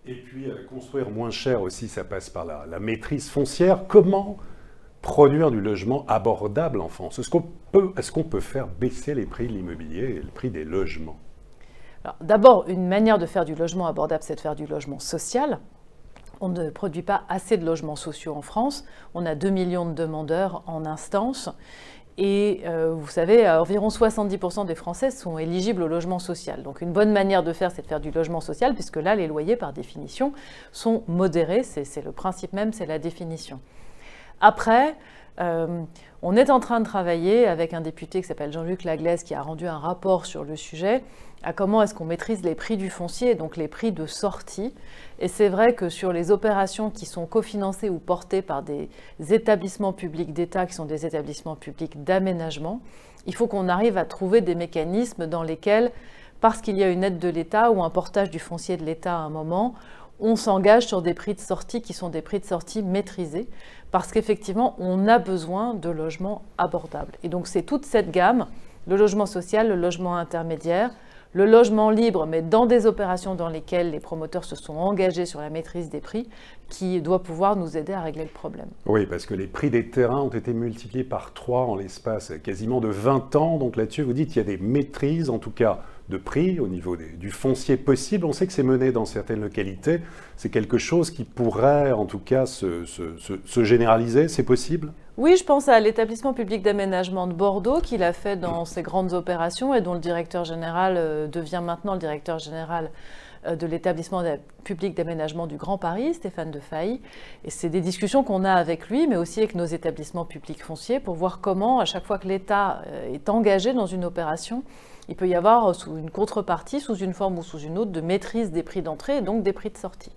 Et puis, construire moins cher aussi, ça passe par la maîtrise foncière. Comment produire du logement abordable en France? Est-ce qu'on peut faire baisser les prix de l'immobilier et le prix des logements? D'abord, une manière de faire du logement abordable, c'est de faire du logement social. On ne produit pas assez de logements sociaux en France. On a 2 millions de demandeurs en instance. Et vous savez, environ 70% des Français sont éligibles au logement social. Donc une bonne manière de faire, c'est de faire du logement social, puisque là, les loyers, par définition, sont modérés. C'est le principe même, c'est la définition. Après, on est en train de travailler avec un député qui s'appelle Jean-Luc Laglaise, qui a rendu un rapport sur le sujet, à comment est-ce qu'on maîtrise les prix du foncier, donc les prix de sortie. Et c'est vrai que sur les opérations qui sont cofinancées ou portées par des établissements publics d'État, qui sont des établissements publics d'aménagement, il faut qu'on arrive à trouver des mécanismes dans lesquels, parce qu'il y a une aide de l'État ou un portage du foncier de l'État à un moment, on s'engage sur des prix de sortie qui sont des prix de sortie maîtrisés, parce qu'effectivement, on a besoin de logements abordables. Et donc, c'est toute cette gamme, le logement social, le logement intermédiaire, le logement libre, mais dans des opérations dans lesquelles les promoteurs se sont engagés sur la maîtrise des prix, qui doit pouvoir nous aider à régler le problème. Oui, parce que les prix des terrains ont été multipliés par 3 en l'espace quasiment de 20 ans. Donc là-dessus, vous dites qu'il y a des maîtrises, en tout cas de prix, au niveau du foncier possible. On sait que c'est mené dans certaines localités. C'est quelque chose qui pourrait, en tout cas, se généraliser. C'est possible ? Oui, je pense à l'établissement public d'aménagement de Bordeaux, qui l'a fait dans ses grandes opérations et dont le directeur général devient maintenant le directeur général de l'établissement public d'aménagement du Grand Paris, Stéphane Defailly. Et c'est des discussions qu'on a avec lui, mais aussi avec nos établissements publics fonciers, pour voir comment, à chaque fois que l'État est engagé dans une opération, il peut y avoir sous une contrepartie, sous une forme ou sous une autre, de maîtrise des prix d'entrée et donc des prix de sortie.